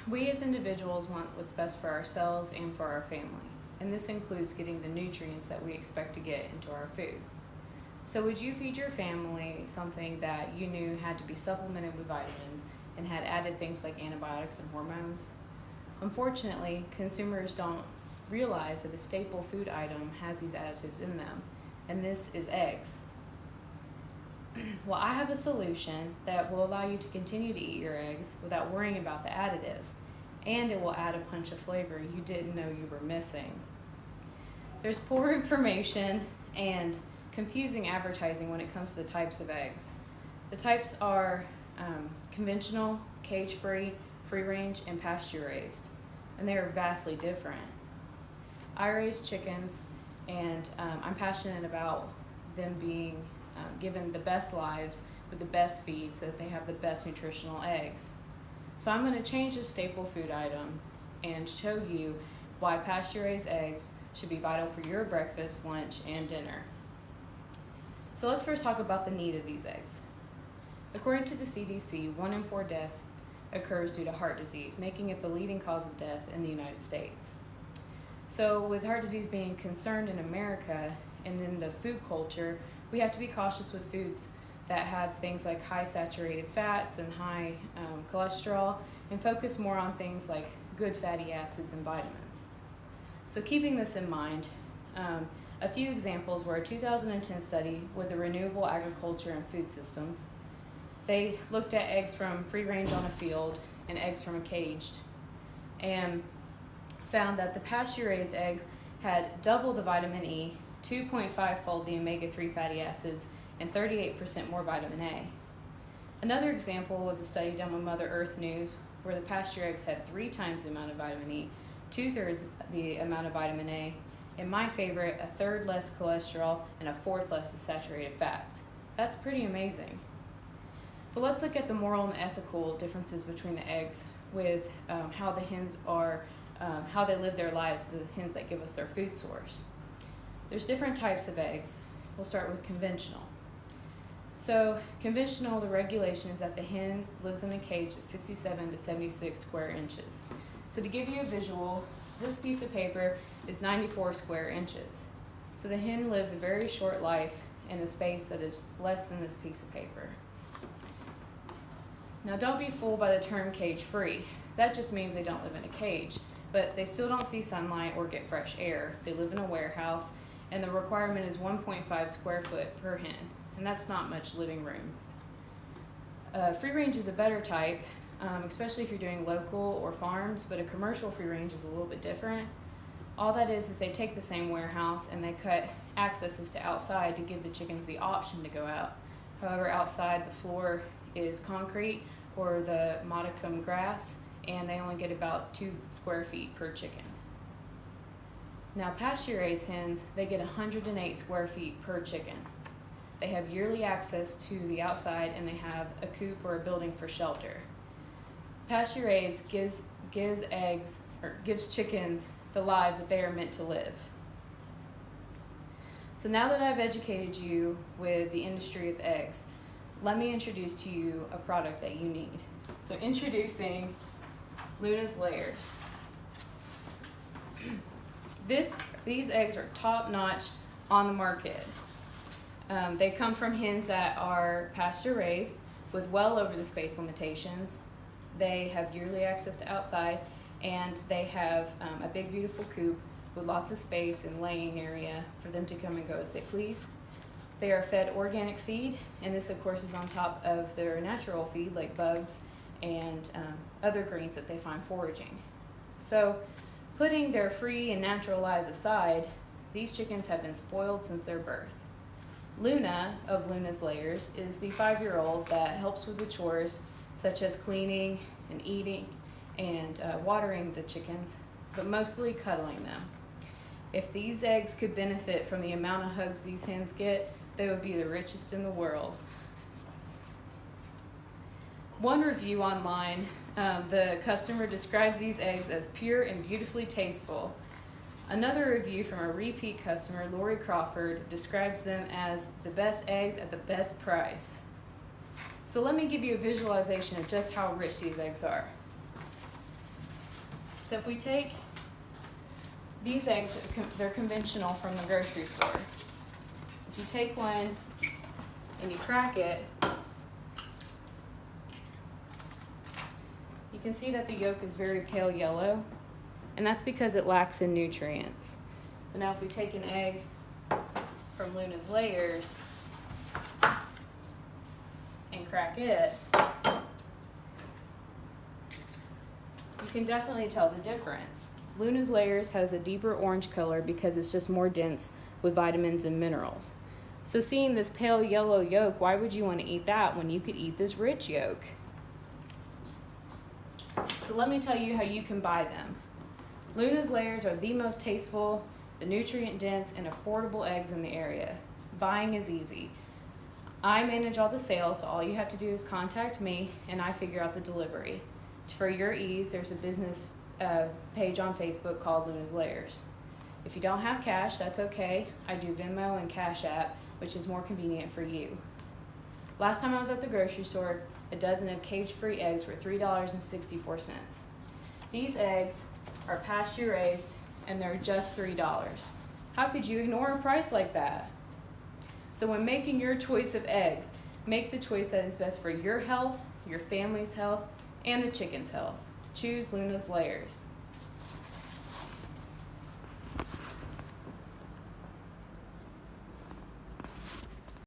We as individuals want what's best for ourselves and for our family, and this includes getting the nutrients that we expect to get into our food. So would you feed your family something that you knew had to be supplemented with vitamins and had added things like antibiotics and hormones? Unfortunately, consumers don't realize that a staple food item has these additives in them, and this is eggs. Well, I have a solution that will allow you to continue to eat your eggs without worrying about the additives, and it will add a punch of flavor you didn't know you were missing. There's poor information and confusing advertising when it comes to the types of eggs. The types are conventional, cage-free, free-range, and pasture-raised, and they are vastly different. I raise chickens, and I'm passionate about them being given the best lives with the best feed so that they have the best nutritional eggs. So I'm going to change this staple food item and show you why pasture-raised eggs should be vital for your breakfast, lunch, and dinner. So let's first talk about the need of these eggs. According to the CDC, 1 in 4 deaths occurs due to heart disease, making it the leading cause of death in the United States. So with heart disease being concerned in America and in the food culture, we have to be cautious with foods that have things like high saturated fats and high cholesterol, and focus more on things like good fatty acids and vitamins. So keeping this in mind, a few examples were a 2010 study with the Renewable Agriculture and Food Systems. They looked at eggs from free range on a field and eggs from a caged, and found that the pasture-raised eggs had double the vitamin E, 2.5-fold the omega-3 fatty acids, and 38% more vitamin A. Another example was a study done with Mother Earth News where the pasture eggs had 3 times the amount of vitamin E, 2/3 the amount of vitamin A, and my favorite, 1/3 less cholesterol and 1/4 less of saturated fats. That's pretty amazing. But let's look at the moral and ethical differences between the eggs with how the hens are, how they live their lives, the hens that give us their food source. There's different types of eggs. We'll start with conventional. So conventional, the regulation is that the hen lives in a cage at 67 to 76 square inches. So to give you a visual, this piece of paper is 94 square inches. So the hen lives a very short life in a space that is less than this piece of paper. Now don't be fooled by the term cage-free. That just means they don't live in a cage, but they still don't see sunlight or get fresh air. They live in a warehouse, and the requirement is 1.5 square foot per hen, and that's not much living room. Free range is a better type, especially if you're doing local or farms, but a commercial free range is a little bit different. All that is they take the same warehouse and they cut accesses to outside to give the chickens the option to go out. However, outside the floor is concrete or the modicum grass, and they only get about 2 square feet per chicken. Now pasture-raised hens, they get 108 square feet per chicken. They have yearly access to the outside, and they have a coop or a building for shelter. Pasture-raised gives chickens the lives that they are meant to live. So now that I've educated you with the industry of eggs, let me introduce to you a product that you need. So introducing Luna's Layers. These eggs are top-notch on the market. They come from hens that are pasture-raised with well over the space limitations. They have yearly access to outside, and they have a big, beautiful coop with lots of space and laying area for them to come and go as they please. They are fed organic feed, and this, of course, is on top of their natural feed like bugs and other greens that they find foraging. So, putting their free and natural lives aside, these chickens have been spoiled since their birth. Luna of Luna's Layers is the 5-year-old that helps with the chores such as cleaning and eating and watering the chickens, but mostly cuddling them. If these eggs could benefit from the amount of hugs these hens get, they would be the richest in the world. One review online, the customer describes these eggs as pure and beautifully tasteful. Another review from a repeat customer, Lori Crawford, describes them as the best eggs at the best price. So let me give you a visualization of just how rich these eggs are. So if we take these eggs, they're conventional from the grocery store. If you take one and you crack it, you can see that the yolk is very pale yellow, and that's because it lacks in nutrients. But now if we take an egg from Luna's Layers and crack it, you can definitely tell the difference. Luna's Layers has a deeper orange color because it's just more dense with vitamins and minerals. So seeing this pale yellow yolk, why would you want to eat that when you could eat this rich yolk? So let me tell you how you can buy them. Luna's Layers are the most tasteful, the nutrient-dense, and affordable eggs in the area. Buying is easy. I manage all the sales, so all you have to do is contact me and I figure out the delivery. For your ease, there's a business page on Facebook called Luna's Layers. If you don't have cash, that's okay. I do Venmo and Cash App, which is more convenient for you. Last time I was at the grocery store, a dozen of cage-free eggs were $3.64. These eggs are pasture raised and they're just $3. How could you ignore a price like that? So when making your choice of eggs, make the choice that is best for your health, your family's health, and the chicken's health. Choose Luna's Layers.